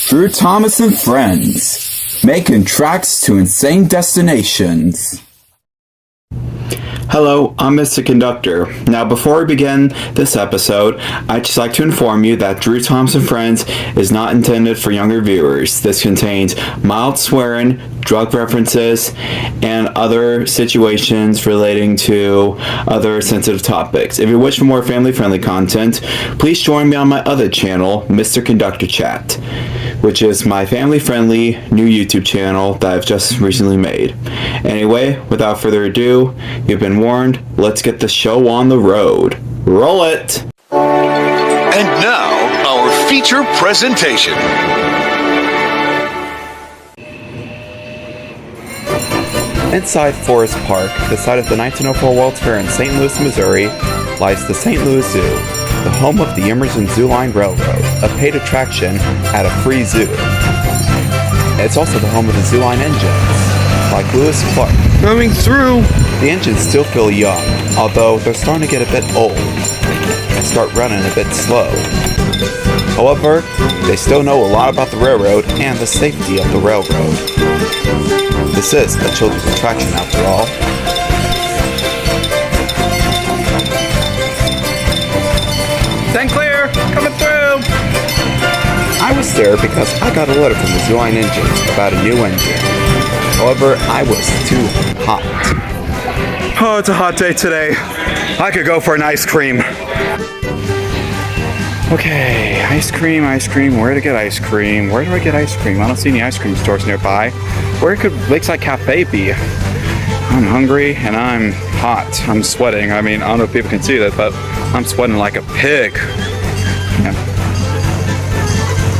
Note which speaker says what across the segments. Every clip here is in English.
Speaker 1: Drew Thomas and Friends, making tracks to insane destinations. Hello, I'm Mr. Conductor. Now, before we begin this episode, I'd just like to inform you that Drew Thomas and Friends is not intended for younger viewers. This contains mild swearing, drug references, and other situations relating to other sensitive topics. If you wish for more family-friendly content, please join me on my other channel, Mr. Conductor Chat, which is my family-friendly new YouTube channel that I've just recently made. Anyway, without further ado, you've been warned. Let's get the show on the road. Roll it!
Speaker 2: And now, our feature presentation.
Speaker 1: Inside Forest Park, the site of the 1904 World's Fair in St. Louis, Missouri, lies the St. Louis Zoo, the home of the Emerson Zooline Railroad, a paid attraction at a free zoo. It's also the home of the Zooline engines, like Lewis Clark.
Speaker 3: Coming through!
Speaker 1: The engines still feel young, although they're starting to get a bit old and start running a bit slow. However, they still know a lot about the railroad and the safety of the railroad. This is a children's attraction after all.
Speaker 3: Stand clear! Coming through!
Speaker 1: I was there because I got a letter from the Zooline engines about a new engine. However, I was too hot.
Speaker 3: Oh, it's a hot day today. I could go for an ice cream. Okay, ice cream. Where to get ice cream? Where do I get ice cream? I don't see any ice cream stores nearby. Where could Lakeside Cafe be? I'm hungry and I'm hot. I'm sweating. I mean, I don't know if people can see that, but I'm sweating like a pig. Yeah.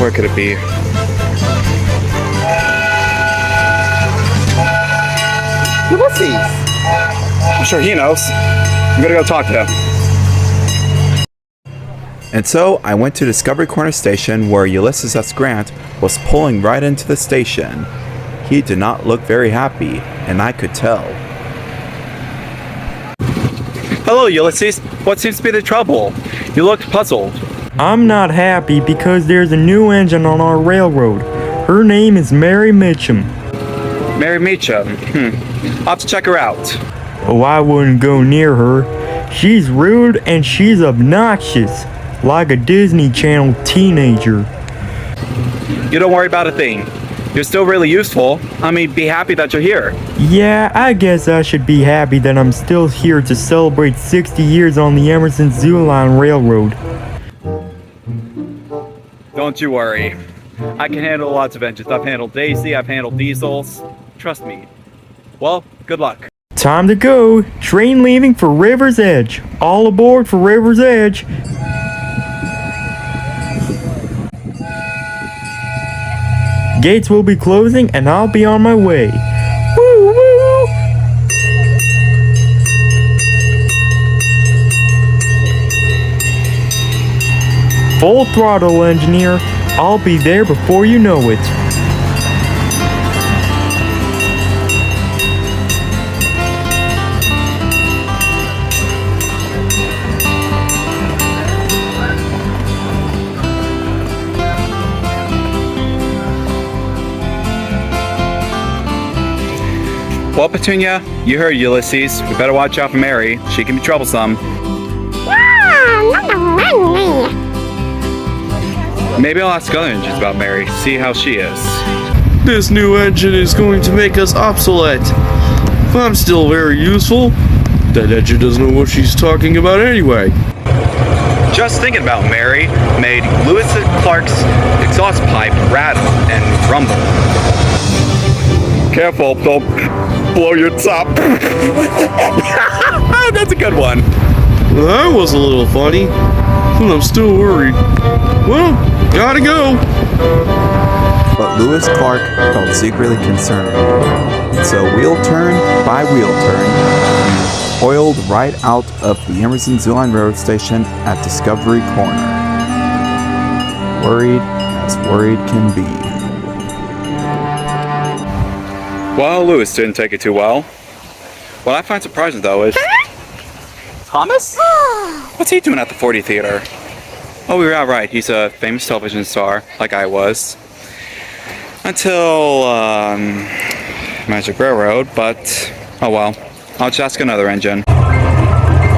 Speaker 3: Where could it be?
Speaker 1: Ulysses!
Speaker 3: I'm sure he knows. I'm gonna go talk to him.
Speaker 1: And so I went to Discovery Corner Station where Ulysses S. Grant was pulling right into the station. He did not look very happy, and I could tell.
Speaker 3: Hello, Ulysses. What seems to be the trouble? You looked puzzled.
Speaker 4: I'm not happy because there's a new engine on our railroad. Her name is Mary Mitchum.
Speaker 3: Mary Meacham. I'll have to check her out.
Speaker 4: Oh, I wouldn't go near her. She's rude and she's obnoxious, like a Disney Channel teenager.
Speaker 3: You don't worry about a thing. You're still really useful. I mean, be happy that you're here.
Speaker 4: Yeah, I guess I should be happy that I'm still here to celebrate 60 years on the Emerson Zooline Railroad.
Speaker 3: Don't you worry. I can handle lots of engines. I've handled Daisy, I've handled diesels. Trust me. Well, good luck.
Speaker 4: Time to go. Train leaving for River's Edge. All aboard for River's Edge. Gates will be closing and I'll be on my way. Woo woo! Full throttle, engineer. I'll be there before you know it.
Speaker 3: Well, Petunia, you heard Ulysses. We better watch out for Mary. She can be troublesome. Maybe I'll ask other engines about Mary, see how she is.
Speaker 5: This new engine is going to make us obsolete. But I'm still very useful. That engine doesn't know what she's talking about anyway.
Speaker 3: Just thinking about Mary made Lewis Clark's exhaust pipe rattle and rumble. Careful, don't blow your top. That's a good one.
Speaker 5: Well, that was a little funny, but I'm still worried. Well, gotta go.
Speaker 1: But Lewis Clark felt secretly concerned. So wheel turn by wheel turn, he oiled right out of the Emerson Zooline Railroad Station at Discovery Corner. Worried as worried can be.
Speaker 3: Well, Lewis didn't take it too well. What I find surprising, though, is... Thomas? What's he doing at the 40 Theater? Oh, we were outright. He's a famous television star, like I was. Until Magic Railroad, but oh well. I'll just ask another engine.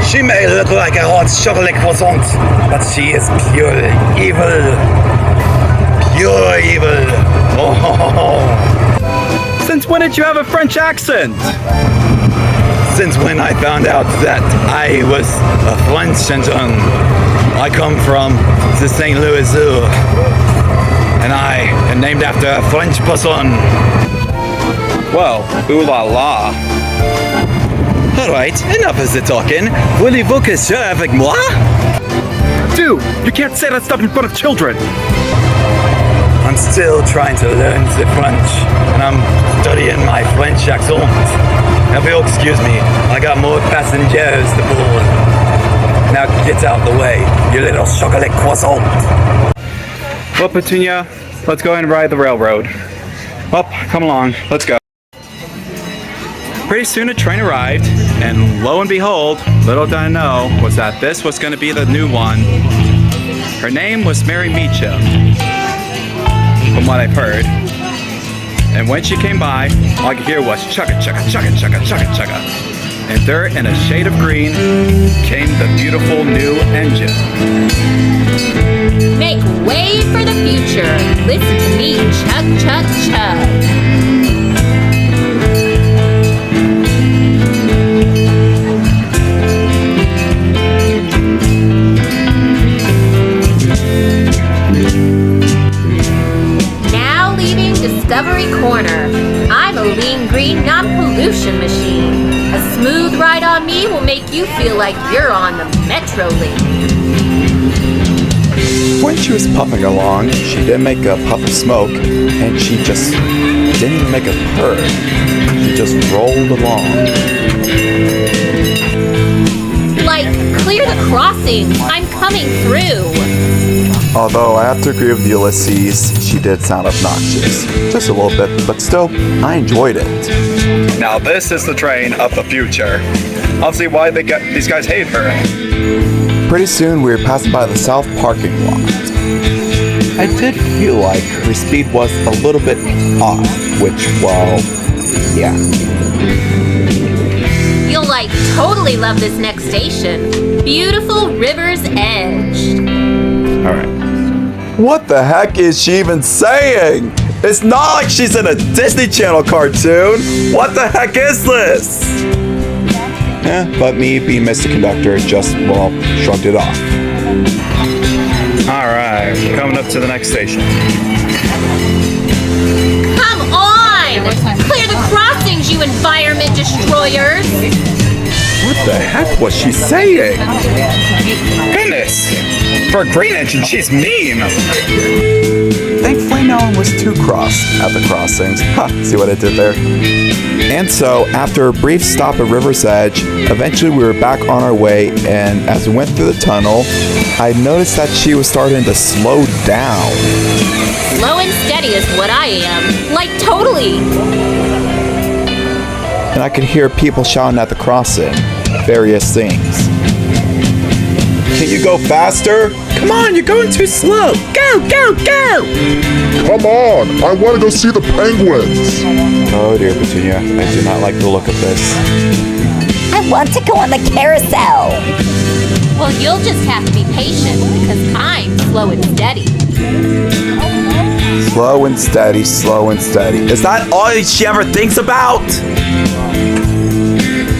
Speaker 6: She may look like a hot chocolate croissant, but she is pure evil. Pure evil. Oh.
Speaker 3: Since when did you have a French accent?
Speaker 6: Since when I found out that I was a French gentleman. I come from the St. Louis Zoo, and I am named after a French person.
Speaker 3: Well, ooh la la.
Speaker 6: Alright, enough of the talking. Voulez-vous que je avec moi?
Speaker 3: Dude, you can't say that stuff in front of children.
Speaker 6: I'm still trying to learn the French, and I'm studying my French accent. Now, if you'll excuse me, I got more passengers to board. Now get out the way, you little chocolate croissant.
Speaker 3: Well, Petunia, let's go and ride the railroad. Well, come along, let's go. Pretty soon a train arrived, and lo and behold, little did I know was that this was going to be the new one. Her name was Mary Meacham, from what I've heard. And when she came by, all I could hear was chugga chugga chugga chugga chugga chugga. And there, in a shade of green, came the beautiful new engine.
Speaker 7: Make way for the future. Listen to me, chug chug chug. Discovery Corner. I'm a lean green non-pollution machine. A smooth ride on me will make you feel like you're on the Metro Link.
Speaker 1: When she was puffing along, she didn't make a puff of smoke, and she just didn't even make a purr. She just rolled along.
Speaker 7: Like, clear the crossing. I'm coming through.
Speaker 1: Although I have to agree with Ulysses, she did sound obnoxious. Just a little bit, but still, I enjoyed it.
Speaker 3: Now this is the train of the future. I'll see why these guys hate her.
Speaker 1: Pretty soon, we were passing by the south parking lot. I did feel like her speed was a little bit off, which, well, yeah.
Speaker 7: You'll totally love this next station. Beautiful River's Edge.
Speaker 1: Alright. What the heck is she even saying? It's not like she's in a Disney Channel cartoon. What the heck is this? But me, being Mr. Conductor, just, well, shrugged it off.
Speaker 3: Alright, coming up to the next station.
Speaker 7: Come on! Clear the crossings, you environment destroyers!
Speaker 1: What the heck was she saying?
Speaker 3: Goodness! For a green engine, she's mean!
Speaker 1: Thankfully, no one was too cross at the crossings. Ha, see what I did there? And so, after a brief stop at River's Edge, eventually we were back on our way, and as we went through the tunnel, I noticed that she was starting to slow down.
Speaker 7: Slow and steady is what I am. Like, totally!
Speaker 1: And I could hear people shouting at the crossing, various things. Can you go faster? Come on, you're going too slow. Go, go, go!
Speaker 8: Come on, I want to go see the penguins.
Speaker 1: Oh dear, Petunia, I do not like the look of this.
Speaker 9: I want to go on the carousel.
Speaker 7: Well, you'll just have to be patient, because I'm slow and steady.
Speaker 1: Slow and steady, slow and steady. Is that all she ever thinks about?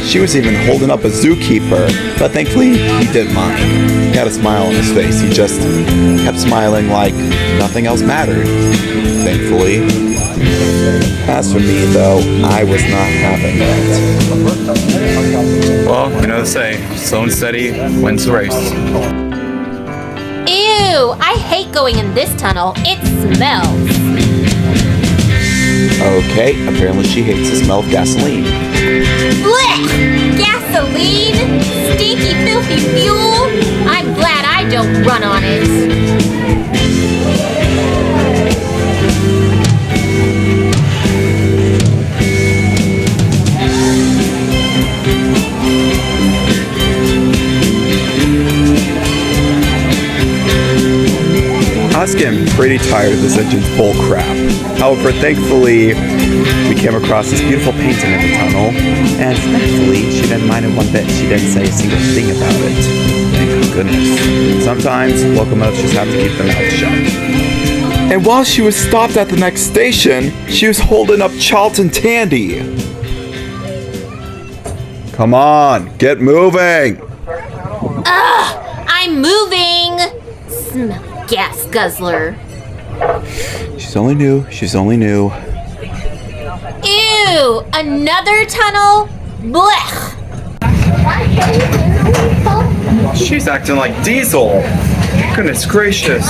Speaker 1: She was even holding up a zookeeper, but thankfully he didn't mind. He had a smile on his face. He just kept smiling like nothing else mattered, thankfully. As for me, though, I was not having it.
Speaker 3: Well, you know what they say, slow and steady wins the race.
Speaker 7: Ew! I hate going in this tunnel. It smells.
Speaker 1: Okay, apparently she hates the smell of gasoline.
Speaker 7: Blech! Gasoline? Stinky, filthy fuel? I'm glad I don't run on it.
Speaker 3: was getting pretty tired of this engine's bull crap. However, thankfully, we came across this beautiful painting in the tunnel, and thankfully, she didn't mind it one bit. She didn't say a single thing about it. Thank goodness. Sometimes, locomotives just have to keep their mouths shut. And while she was stopped at the next station, she was holding up Charlton Tandy. Come on, get moving!
Speaker 7: I'm moving! Smelly gas guzzler.
Speaker 3: She's only new.
Speaker 7: Ew! Another tunnel? Blech!
Speaker 3: She's acting like Diesel. Goodness gracious.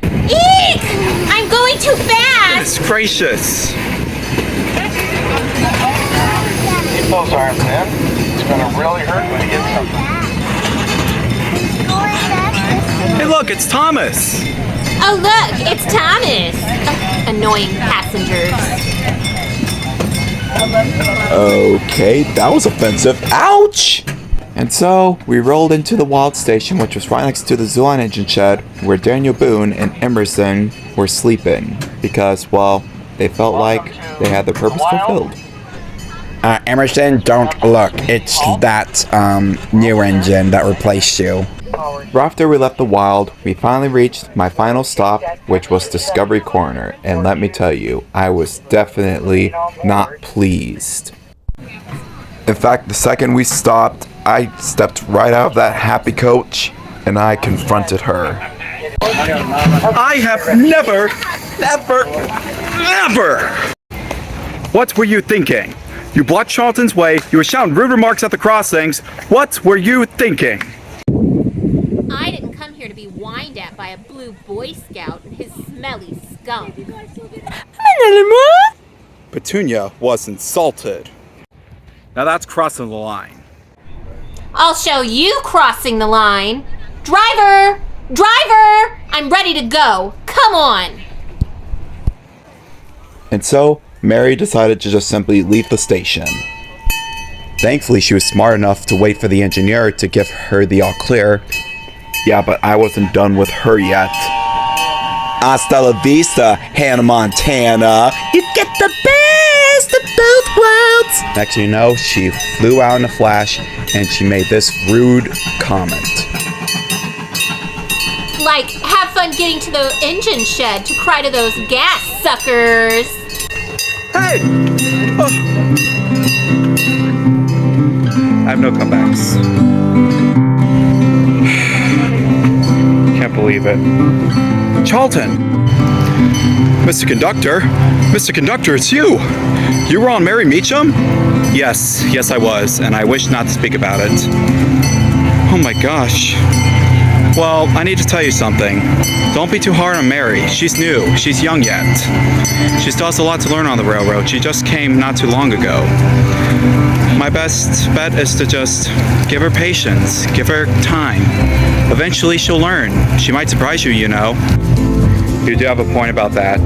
Speaker 7: Eek! I'm going too fast!
Speaker 3: Goodness gracious.
Speaker 10: Keep those arms in. It's gonna really hurt when you get something.
Speaker 3: Hey look, it's Thomas.
Speaker 7: Oh look, it's Thomas! Ugh, annoying passengers.
Speaker 3: Okay, that was offensive. Ouch! And so, we rolled into the Wild Station, which was right next to the Zooline engine shed, where Daniel Boone and Emerson were sleeping. Because, well, they felt like they had their purpose fulfilled.
Speaker 11: Emerson, don't look. It's that, new engine that replaced you.
Speaker 3: Right after we left the Wild, we finally reached my final stop, which was Discovery Corner. And let me tell you, I was definitely not pleased. In fact, the second we stopped, I stepped right out of that happy coach, and I confronted her. I have never... What were you thinking? You blocked Charlton's way, you were shouting rude remarks at the crossings. What were you thinking?
Speaker 7: I didn't come here to be whined at by a blue Boy Scout and his smelly skunk.
Speaker 3: Petunia was insulted. Now that's crossing the line.
Speaker 7: I'll show you crossing the line. Driver! Driver! I'm ready to go. Come on!
Speaker 3: And so, Mary decided to just simply leave the station. Thankfully, she was smart enough to wait for the engineer to give her the all clear. Yeah, but I wasn't done with her yet. Hasta la vista, Hannah Montana. You get the best of both worlds. Next thing you know, she flew out in a flash and she made this rude comment.
Speaker 7: Like, have fun getting to the engine shed to cry to those gas suckers.
Speaker 3: Hey! Oh. I have no comebacks. Can't believe it. Charlton! Mr. Conductor? Mr. Conductor, it's you! You were on Mary Meacham? Yes, I was, and I wish not to speak about it. Oh my gosh. Well, I need to tell you something. Don't be too hard on Mary. She's new. She's young yet. She still has a lot to learn on the railroad. She just came not too long ago. My best bet is to just give her patience. Give her time. Eventually she'll learn. She might surprise you, you know. You do have a point about that.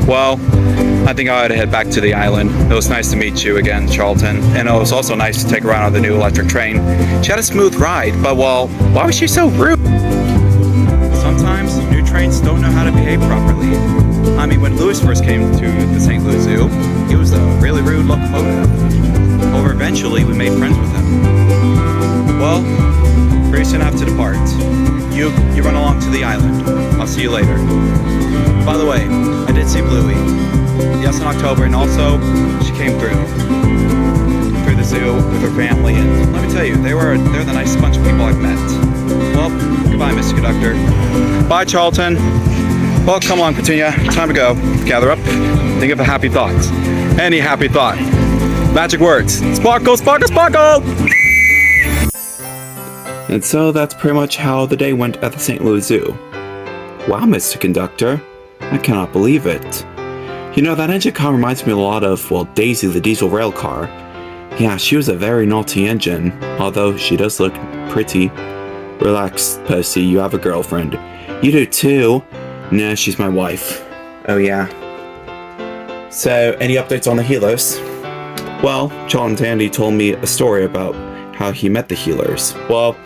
Speaker 3: Well, I think I ought to head back to the island. It was nice to meet you again, Charlton. And it was also nice to take her around on the new electric train. She had a smooth ride, but well, why was she so rude? Sometimes new trains don't know how to behave properly. I mean, when Louis first came to the St. Louis Zoo, he was a really rude locomotive. However, eventually we made friends with him. Well, pretty soon I have to depart. You run along to the island. I'll see you later. By the way, I did see Bluey. Yes, in October, and also she came through the zoo with her family, and let me tell you, they're the nicest bunch of people I've met. Well, goodbye, Mr. Conductor. Bye, Charlton. Well, come along, Petunia. Time to go. Gather up. Think of a happy thought. Any happy thought. Magic words. Sparkle, sparkle, sparkle! And so that's pretty much how the day went at the St. Louis Zoo. Wow, Mr. Conductor. I cannot believe it. You know, that engine car reminds me a lot of, well, Daisy the diesel rail car. Yeah, she was a very naughty engine, although she does look pretty. Relax, Percy, you have a girlfriend. You do too. Nah, she's my wife. Oh yeah. So, any updates on the healers? Well, Charlton Tandy told me a story about how he met the healers. Well,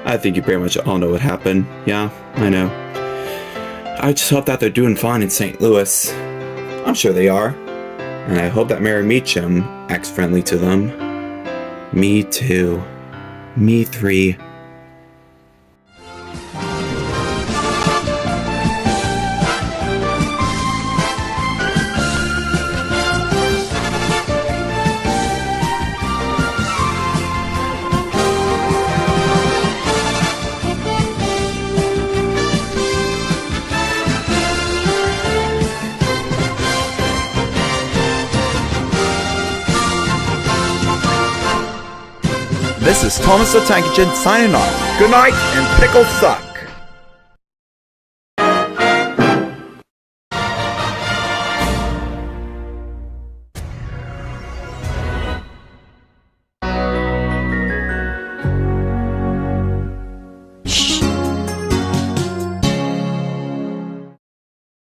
Speaker 3: I think you pretty much all know what happened. Yeah, I know.
Speaker 1: I just hope that they're doing fine in St. Louis. I'm sure they are. And I hope that Mary Meacham acts friendly to them. Me too. Me 3.
Speaker 3: This is Thomas the Tank Engine signing off. Good night and pickles suck.